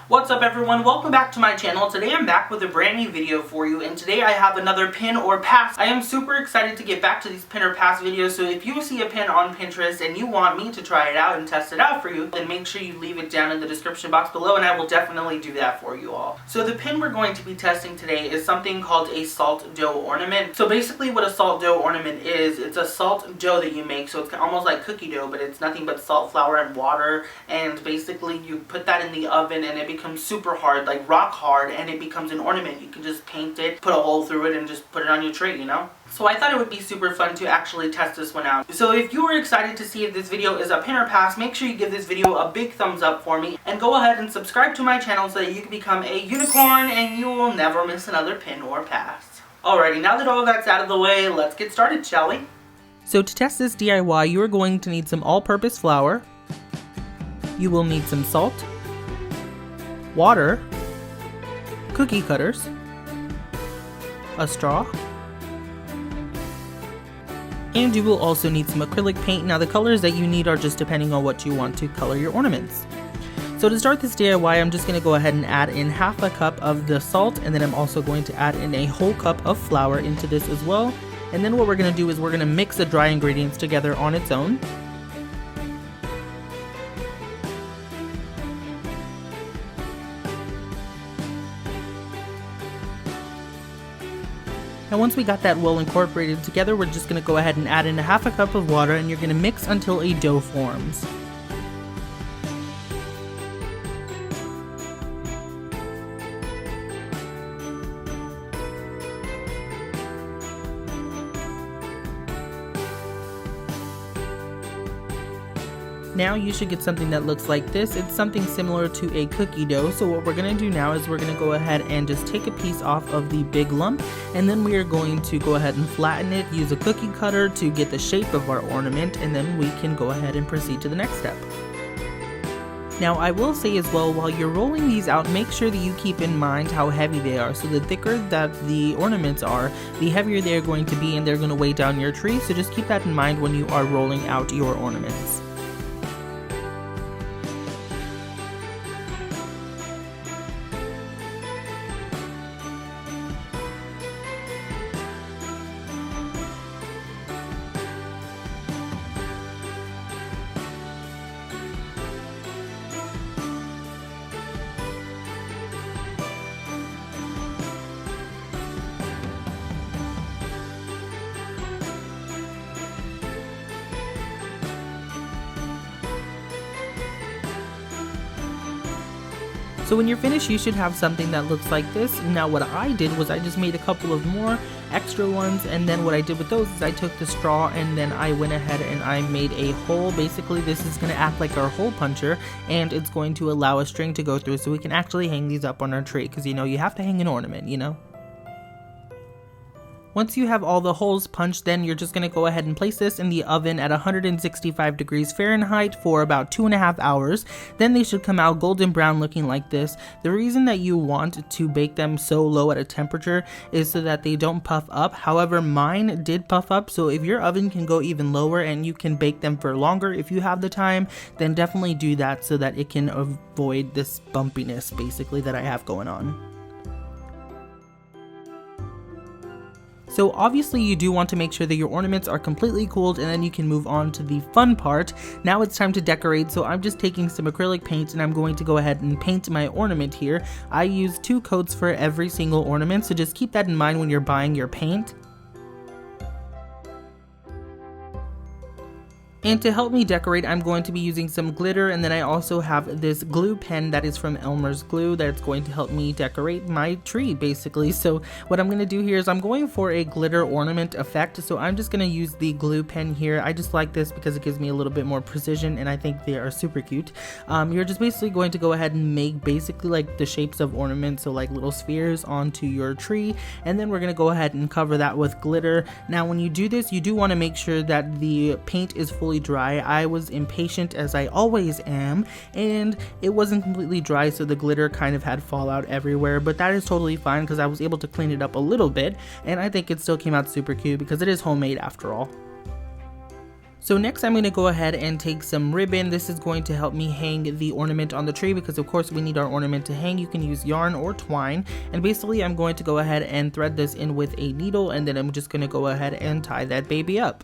What's up everyone, welcome back to my channel. Today I'm back with a brand new video for you, and today I have another pin or pass. I am super excited to get back to these pin or pass videos, so if you see a pin on Pinterest and you want me to try it out and test it out for you, then make sure you leave it down in the description box below and I will definitely do that for you all. So the pin we're going to be testing today is something called a salt dough ornament. So basically what a salt dough ornament is, it's a salt dough that you make, so it's almost like cookie dough, but it's nothing but salt, flour, and water, and basically you put that in the oven and it becomes super hard, like rock hard, and it becomes an ornament. You can just paint it, put a hole through it, and just put it on your tray, you know? So I thought it would be super fun to actually test this one out. So if you are excited to see if this video is a pin or pass, make sure you give this video a big thumbs up for me, and go ahead and subscribe to my channel so that you can become a unicorn and you will never miss another pin or pass. Alrighty, now that all that's out of the way, let's get started, shall we? So to test this DIY, you are going to need some all-purpose flour. You will need some salt, water, cookie cutters, a straw, and you will also need some acrylic paint. Now the colors that you need are just depending on what you want to color your ornaments. So to start this DIY, I'm just going to go ahead and add in half a cup of the salt, and then I'm also going to add in a whole cup of flour into this as well. And then what we're going to do is we're going to mix the dry ingredients together on its own. And once we got that well incorporated together, we're just going to go ahead and add in a half a cup of water, and you're going to mix until a dough forms. Now you should get something that looks like this. It's something similar to a cookie dough. So what we're going to do now is we're going to go ahead and just take a piece off of the big lump, and then we are going to go ahead and flatten it, use a cookie cutter to get the shape of our ornament, and then we can go ahead and proceed to the next step. Now I will say as well, while you're rolling these out, make sure that you keep in mind how heavy they are. So the thicker that the ornaments are, the heavier they're going to be, and they're going to weigh down your tree. So just keep that in mind when you are rolling out your ornaments. So when you're finished, you should have something that looks like this. Now what I did was I just made a couple of more extra ones, and then what I did with those is I took the straw and then I went ahead and I made a hole. Basically this is going to act like our hole puncher, and it's going to allow a string to go through so we can actually hang these up on our tree, because you know you have to hang an ornament, you know. Once you have all the holes punched, then you're just going to go ahead and place this in the oven at 165 degrees Fahrenheit for about 2.5 hours. Then they should come out golden brown looking like this. The reason that you want to bake them so low at a temperature is so that they don't puff up. However, mine did puff up, so if your oven can go even lower and you can bake them for longer if you have the time, then definitely do that so that it can avoid this bumpiness basically that I have going on. So obviously you do want to make sure that your ornaments are completely cooled, and then you can move on to the fun part. Now it's time to decorate, so I'm just taking some acrylic paint and I'm going to go ahead and paint my ornament here. I use 2 coats for every single ornament, so just keep that in mind when you're buying your paint. And to help me decorate, I'm going to be using some glitter, and then I also have this glue pen that is from Elmer's Glue that's going to help me decorate my tree basically. So what I'm going to do here is I'm going for a glitter ornament effect, so I'm just going to use the glue pen here. I just like this because it gives me a little bit more precision, and I think they are super cute. You're just basically going to go ahead and make basically like the shapes of ornaments, so like little spheres onto your tree, and then we're going to go ahead and cover that with glitter. Now when you do this, you do want to make sure that the paint is fully dry. I was impatient, as I always am, and it wasn't completely dry, so the glitter kind of had fallout everywhere, but that is totally fine because I was able to clean it up a little bit, and I think it still came out super cute because it is homemade after all. So next I'm going to go ahead and take some ribbon. This is going to help me hang the ornament on the tree because of course we need our ornament to hang. You can use yarn or twine, and basically I'm going to go ahead and thread this in with a needle, and then I'm just going to go ahead and tie that baby up.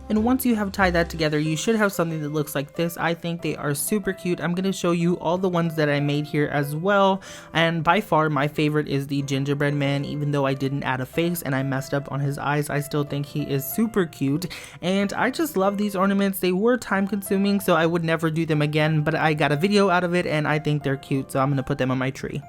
And once you have tied that together, you should have something that looks like this. I think they are super cute. I'm going to show you all the ones that I made here as well. And by far, my favorite is the gingerbread man. Even though I didn't add a face and I messed up on his eyes, I still think he is super cute. And I just love these ornaments. They were time consuming, so I would never do them again. But I got a video out of it and I think they're cute, so I'm going to put them on my tree.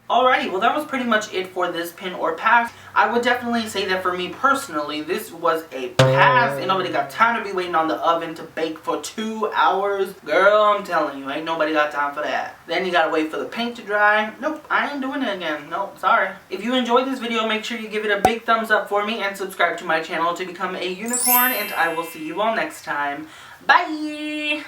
Alrighty, well that was pretty much it for this pin or pass. I would definitely say that for me personally, this was a pass. Ain't nobody got time to be waiting on the oven to bake for 2 hours. Girl, I'm telling you, ain't nobody got time for that. Then you gotta wait for the paint to dry. Nope, I ain't doing it again. Nope, sorry. If you enjoyed this video, make sure you give it a big thumbs up for me and subscribe to my channel to become a unicorn, and I will see you all next time. Bye!